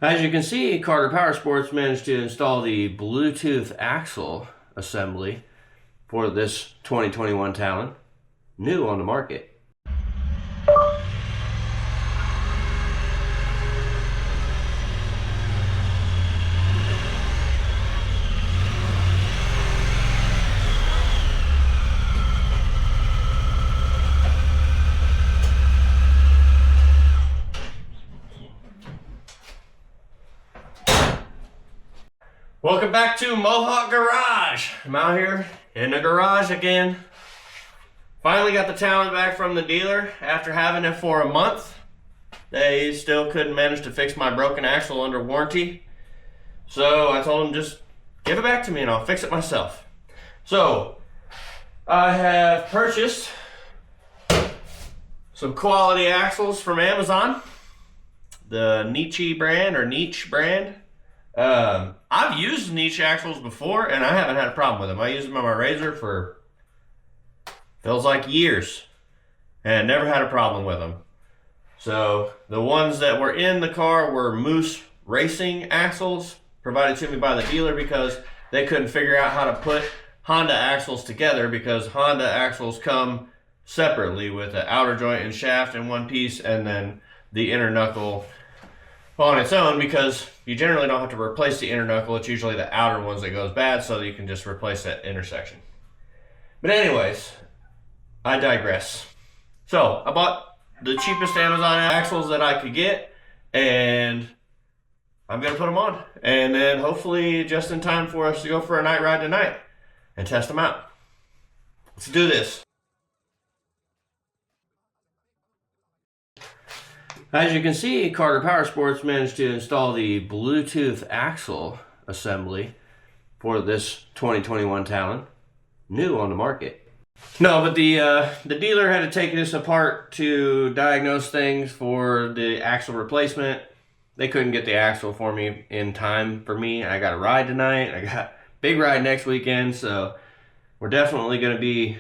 As you can see, Carter Powersports managed to install the Bluetooth axle assembly for this 2021 Talon, new on the market. Welcome back to Mohawk-Garage. I'm out here in the garage again. Finally got the Talon back from the dealer after having it for a month. They still couldn't manage to fix my broken axle under warranty. So I told them just give it back to me and I'll fix it myself. So I have purchased some quality axles from Amazon. The Niche brand. I've used niche axles before and I haven't had a problem with them. I used them on my Razor for feels like years and never had a problem with them. So the ones that were in the car were Moose Racing axles provided to me by the dealer because they couldn't figure out how to put Honda axles together, because Honda axles come separately with the outer joint and shaft in one piece and then the inner knuckle on its own, because you generally don't have to replace the inner knuckle. It's usually the outer ones that goes bad, so that you can just replace that intersection. But anyways, I digress. So I bought the cheapest Amazon axles that I could get, and I'm gonna put them on, and then hopefully just in time for us to go for a night ride tonight and test them out. Let's do this. As you can see, Carter Powersports managed to install the Bluetooth axle assembly for this 2021 Talon, new on the market. No, but the dealer had to take this apart to diagnose things for the axle replacement. They couldn't get the axle for me in time for me. I got a ride tonight. I got a big ride next weekend, so we're definitely going to be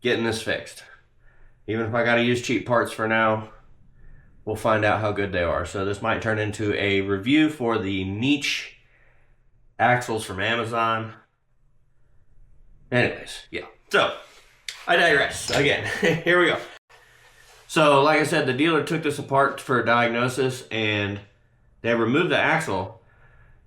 getting this fixed. Even if I got to use cheap parts for now, we'll find out how good they are. So this might turn into a review for the Niche axles from Amazon. Anyways, yeah. So, I digress. Again, here we go. So, like I said, the dealer took this apart for a diagnosis, and they removed the axle,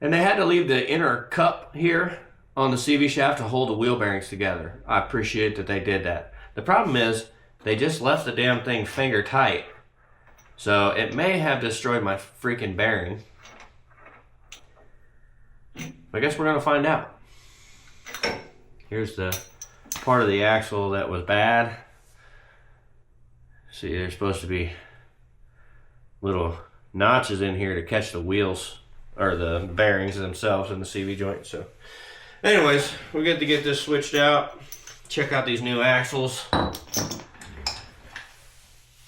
and they had to leave the inner cup here on the CV shaft to hold the wheel bearings together. I appreciate that they did that. The problem is, they just left the damn thing finger tight. So it may have destroyed my freaking bearing. I guess we're gonna find out. Here's the part of the axle that was bad. See, there's supposed to be little notches in here to catch the wheels, or the bearings themselves in the CV joint. So anyways, we're good to get this switched out. Check out these new axles.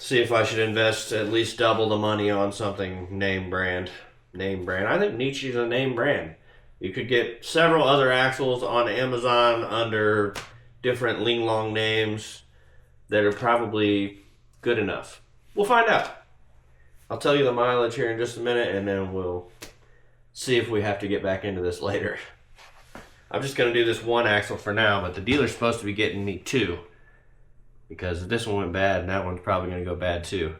See if I should invest at least double the money on something name brand. I think Nietzsche's a name brand. You could get several other axles on Amazon under different ling-long names that are probably good enough. We'll find out. I'll tell you the mileage here in just a minute, and then we'll see if we have to get back into this later. I'm just going to do this one axle for now, but the dealer's supposed to be getting me two, because if this one went bad, that one's probably going to go bad too.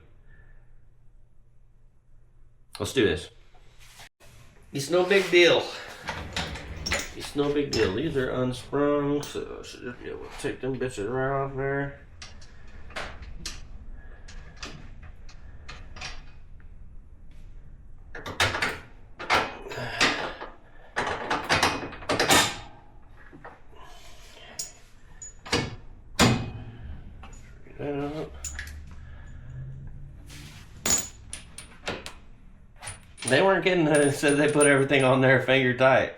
Let's do this. It's no big deal. It's no big deal. These are unsprung, so I should just be able to take them bitches right off there. They weren't kidding when they said they put everything on there finger tight.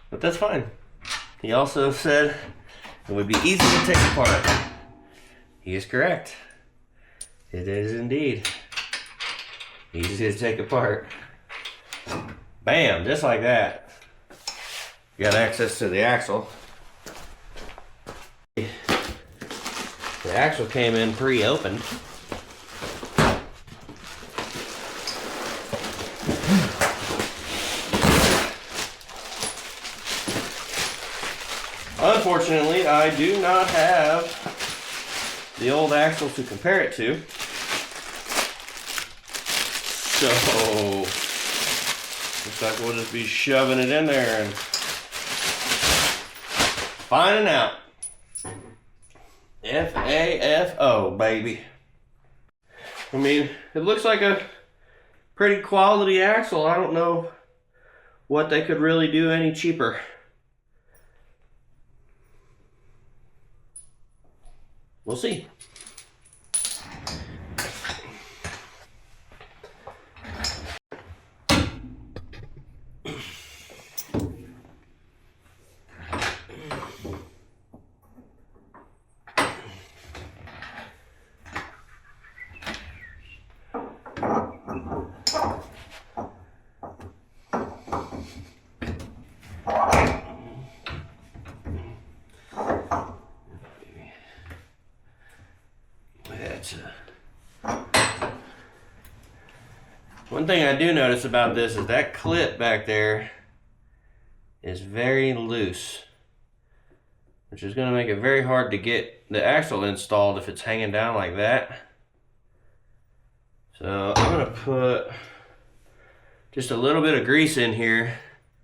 But that's fine. He also said it would be easy to take apart. He is correct. It is indeed easy to take apart. Bam, just like that. You got access to the axle. The axle came in pre-opened. Unfortunately, I do not have the old axle to compare it to. So, looks like we'll just be shoving it in there and finding out. F-A-F-O, baby. I mean, it looks like a pretty quality axle. I don't know what they could really do any cheaper. We'll see. One thing I do notice about this is that clip back there is very loose, which is going to make it very hard to get the axle installed if it's hanging down like that. So I'm going to put just a little bit of grease in here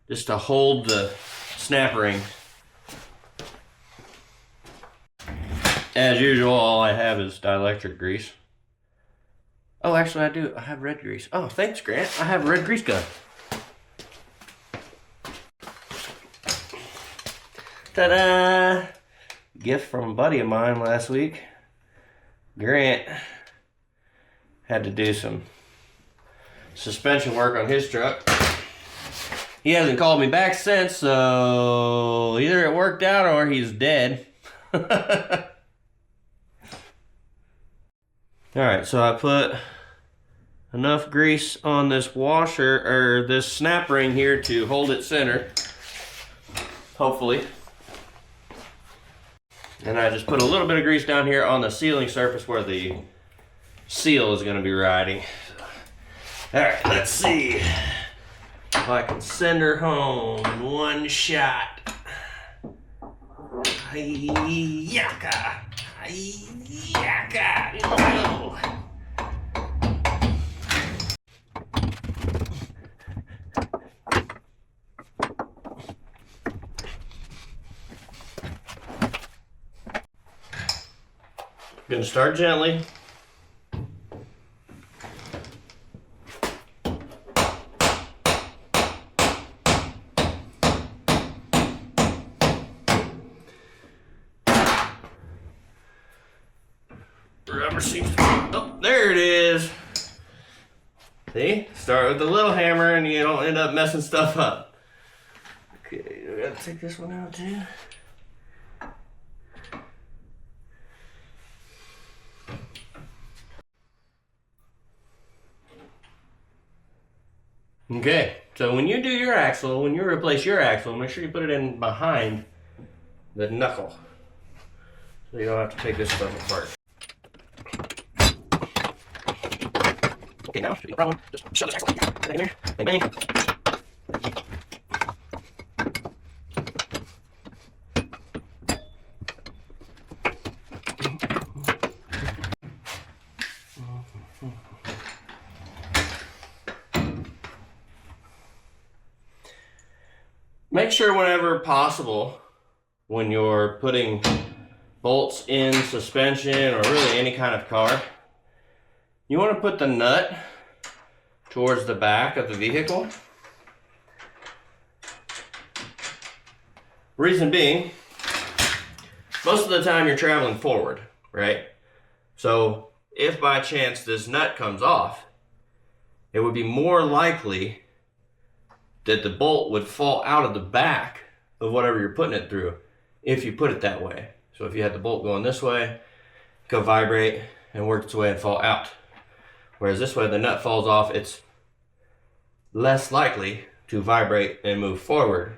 just to hold the snap ring. As usual, all I have is dielectric grease. Oh, actually I do. I have red grease. Oh, thanks, Grant. I have a red grease gun. Ta-da! Gift from a buddy of mine last week. Grant had to do some suspension work on his truck. He hasn't called me back since, so either it worked out or he's dead. Alright, so I put enough grease on this washer, or this snap ring here, to hold it centered, hopefully. And I just put a little bit of grease down here on the sealing surface where the seal is going to be riding. Alright, let's see if I can send her home in one shot. Hi-yaka! Hi-yaka! No! Gonna start gently. Rubber seems to be, oh, there it is. See? Start with the little hammer and you don't end up messing stuff up. Okay, we gotta take this one out too. Okay, so when you do your axle, when you replace your axle, make sure you put it in behind the knuckle, so you don't have to take this stuff apart. Okay, now, no problem. Just shove this axle in there. Bang, bang. Make sure whenever possible, when you're putting bolts in suspension or really any kind of car, you want to put the nut towards the back of the vehicle. Reason being, most of the time you're traveling forward, right? So if by chance this nut comes off, it would be more likely that the bolt would fall out of the back of whatever you're putting it through if you put it that way. So if you had the bolt going this way, go vibrate and work its way and fall out. Whereas this way, the nut falls off, it's less likely to vibrate and move forward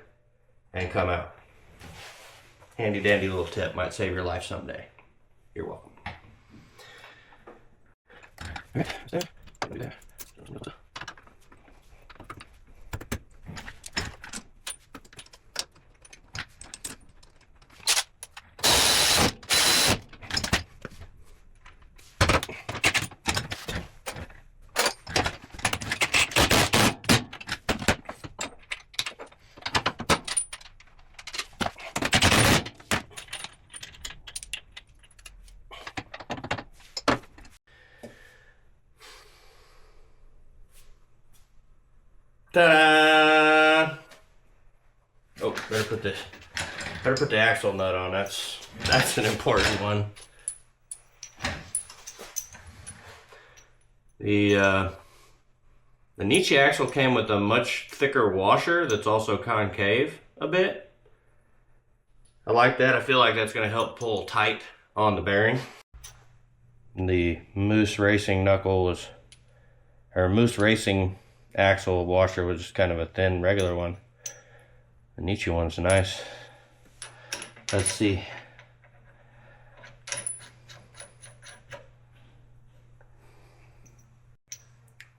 and come out. Handy dandy little tip, might save your life someday. You're welcome. All right, there. Ta-da! Oh, better put the axle nut on. That's an important one. The Nietzsche axle came with a much thicker washer that's also concave a bit. I like that. I feel like that's going to help pull tight on the bearing. The Moose Racing Moose Racing axle washer was just kind of a thin regular one. The Nietzsche one's nice. Let's see.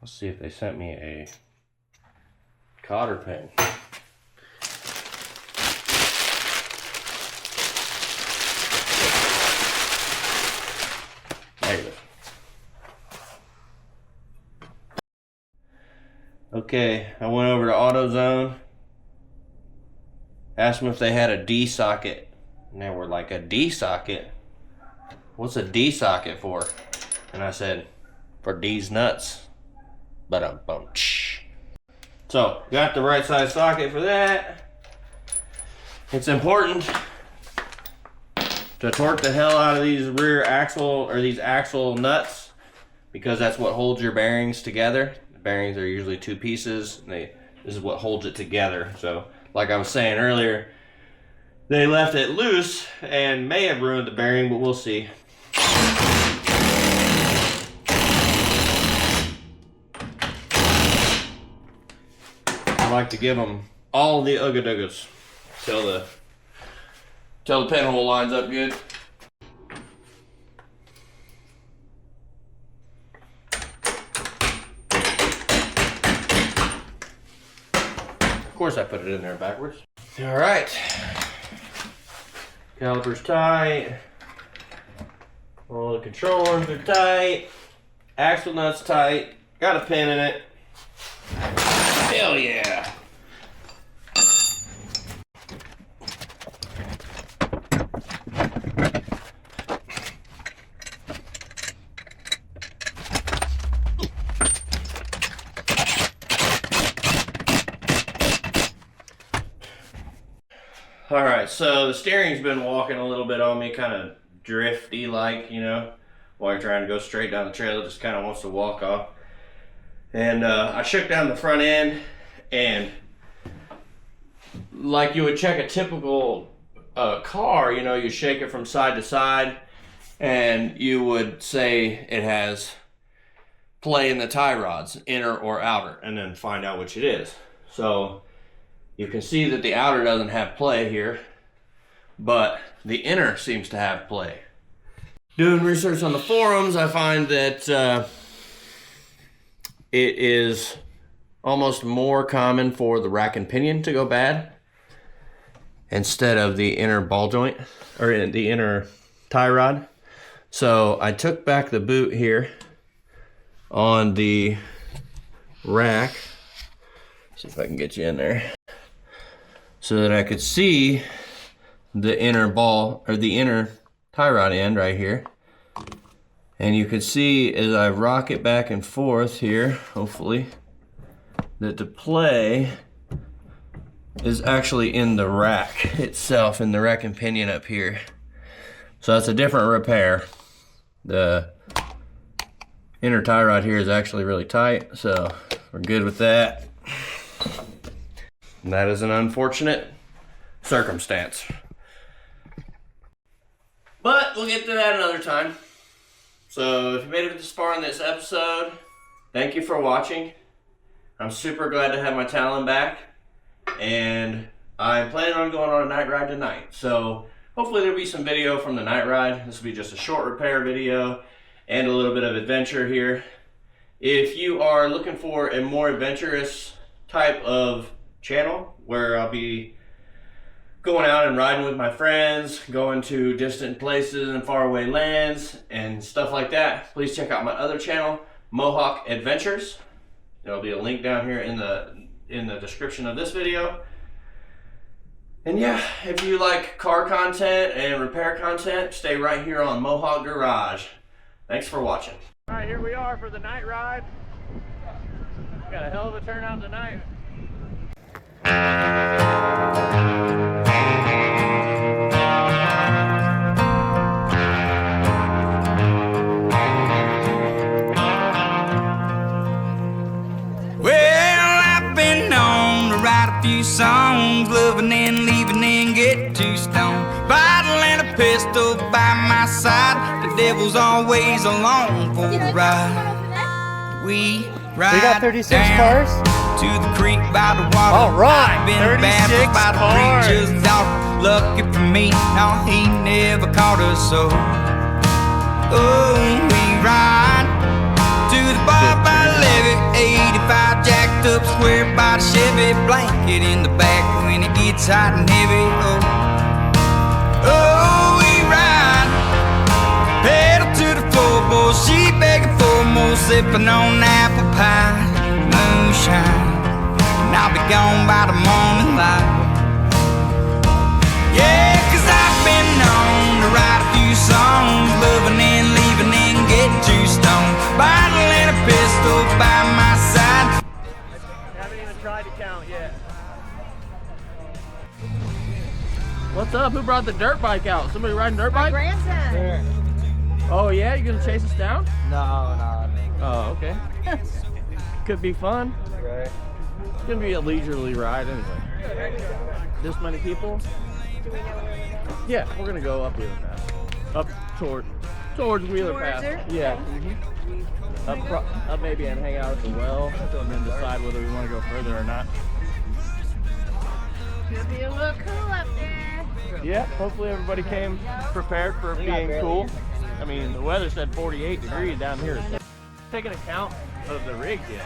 Let's see if they sent me a cotter pin. Negative. Okay, I went over to AutoZone, asked them if they had a D socket, and they were like, a D socket? What's a D socket for? And I said, for D's nuts. So, got the right size socket for that. It's important to torque the hell out of these rear axle, or these axle nuts, because that's what holds your bearings together. The bearings are usually two pieces, and this is what holds it together. So, like I was saying earlier, they left it loose and may have ruined the bearing, but we'll see. I like to give them all the ugga-duggas till the pinhole lines up good. Of course I put it in there backwards. All right. Calipers tight. All the control arms are tight. Axle nuts tight. Got a pin in it. Hell yeah. All right, so the steering's been walking a little bit on me, kind of drifty like, you know, while you're trying to go straight down the trail, it just kind of wants to walk off. And I shook down the front end, and like you would check a typical car, you know, you shake it from side to side, and you would say it has play in the tie rods, inner or outer, and then find out which it is. So you can see that the outer doesn't have play here, but the inner seems to have play. Doing research on the forums, I find that it is almost more common for the rack and pinion to go bad instead of the inner ball joint, or the inner tie rod. So I took back the boot here on the rack. See if I can get you in there, so that I could see the inner ball, or the inner tie rod end right here. And you can see as I rock it back and forth here, hopefully, that the play is actually in the rack itself, in the rack and pinion up here. So that's a different repair. The inner tie rod here is actually really tight, so we're good with that. And that is an unfortunate circumstance. But we'll get to that another time. So if you made it this far in this episode, thank you for watching. I'm super glad to have my Talon back, and I'm planning on going on a night ride tonight. So hopefully there'll be some video from the night ride. This will be just a short repair video and a little bit of adventure here. If you are looking for a more adventurous type of channel where I'll be going out and riding with my friends, going to distant places and faraway lands and stuff like that, please check out my other channel, Mohawk Adventures. There'll be a link down here in the description of this video. And yeah, if you like car content and repair content, stay right here on Mohawk-Garage. Thanks for watching. All right, here we are for the night ride. Got a hell of a turnout tonight. Songs, loving and leaving and get too stoned. Bottle and a pistol by my side. The devil's always along for a ride. We got 36 cars to the creek by the water. All right, I've been baptized by the preacher's daughter. Lucky for me, no, he never caught us so. Oh, we ride to the bar by the levee, 85 jacked up square by the Chevy, blanket in the back when it gets hot and heavy. Oh, we ride, pedal to the floor, boy, she begging for more, sipping on apple pie, moonshine, and I'll be gone by the morning light. Yeah, 'cause I've been known to write a few songs, loving and leaving and get too stoned. Bottle and a pistol by my side. Haven't even tried to count yet. What's up? Who brought the dirt bike out? Somebody riding dirt bike? My grandson. There. Oh yeah, you gonna chase us down? No. Oh, okay. Could be fun. Right. It's gonna be a leisurely ride anyway. This many people? Yeah, we're gonna go up Wheeler Pass. Up towards Wheeler Pass. Yeah. Up maybe and hang out at the well, and then decide whether we want to go further or not. It'll be a little cool up there. Yeah, hopefully everybody came prepared for being cool. I mean, the weather said 48 degrees down here. So taking account of the rig yet.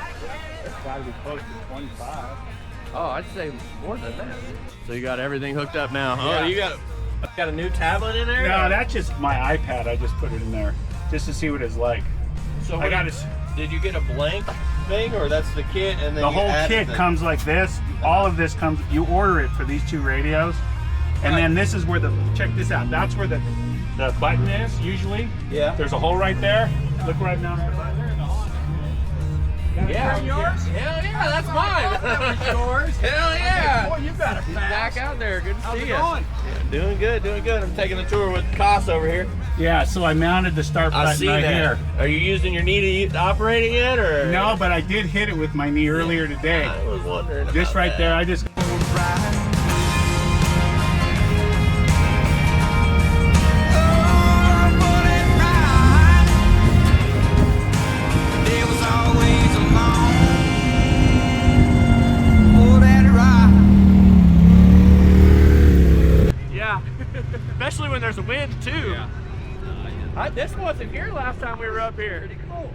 It's gotta be close to 25. Oh, I'd say more than that. So you got everything hooked up now. Yeah. Oh, you got a new tablet in there? No, that's just my iPad. I just put it in there just to see what it's like. So I got it. Did you get a blank thing, or that's the kit and then The you whole added kit comes like this. All of this comes. You order it for these two radios, and then this is where check this out. That's where the button is usually. Yeah. There's a hole right there. Look right now. Yeah. Yours? Hell yeah, that's mine. That was yours. Hell yeah. Boy, you got it. He's back out there. Good to How's see it you. going? Yeah, doing good. I'm taking a tour with Koss over here. Yeah. So I mounted the start I button see right that. here. Are you using your knee to operating it, or? No, but I did hit it with my knee earlier today. I was wondering. Just about right that. there. I just. Yeah, especially when there's a wind too. Yeah. This wasn't here last time we were up here. Pretty cool.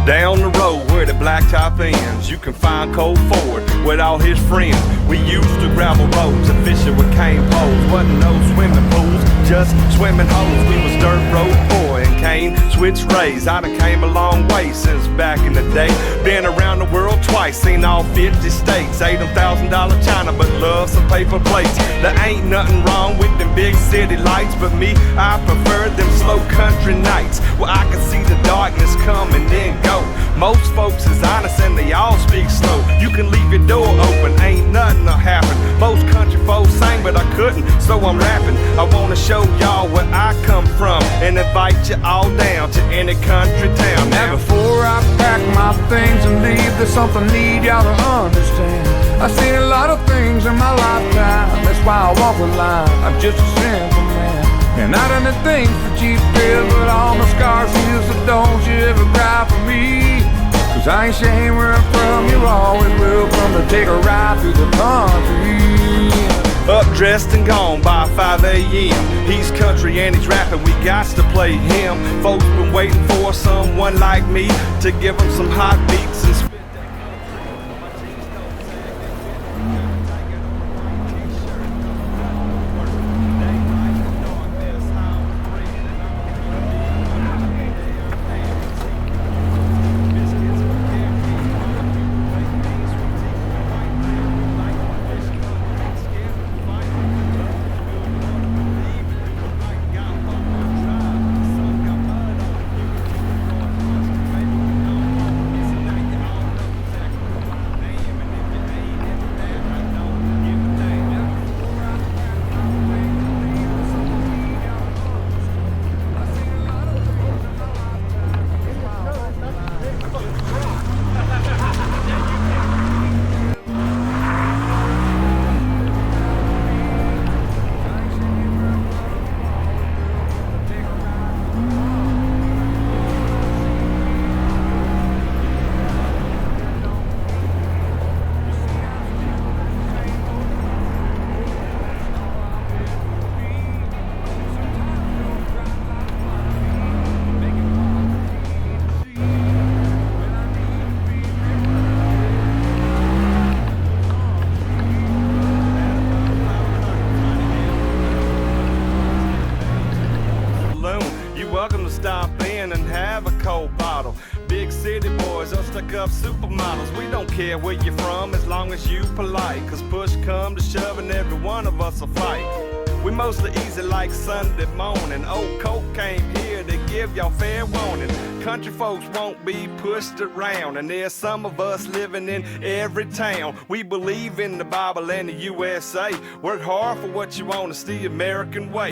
Down the road where the blacktop ends, you can find Cole Ford with all his friends. We used to gravel roads and fishing with cane poles. Wasn't no swimming pools, just swimming holes. We was dirt road boy and cane switch rays. I done came a long way since back in the day. Been around the world twice, seen all 50 states. Ate them $1,000 China, but love some paper plates. There ain't nothing wrong with them big city lights, but me, I prefer them slow country nights where I can see the darkness come and then go. Most folks is honest and they all speak slow. You can leave your door open, ain't nothing to happen. Most country folks sang, but I couldn't, so I'm rapping. I wanna show y'all where I come from and invite you all down to any country town. Now before I pack my things and leave, there's something need y'all to understand. I've seen a lot of things in my lifetime, that's why I walk the line. I'm just a simple man, and I done the things for cheap thrills, but all my scars heal, so don't you ever cry for me. Cause I ain't ashamed where I'm from, you're always welcome to take a ride through the country. Up dressed and gone by 5 a.m. He's country and he's rapping, we got to play him. Folks been waiting for someone like me to give them some hot beats and spit. welcome to stop in and have a cold bottle. Big city boys or stuck up supermodels, we don't care where you're from as long as you polite. Cause push come to shove and every one of us will fight. We mostly easy like Sunday morning. Old Coke came here to give y'all fair warning. Country folks won't be pushed around, and there's some of us living in every town. We believe in the Bible and the USA. Work hard for what you want, it's the American way.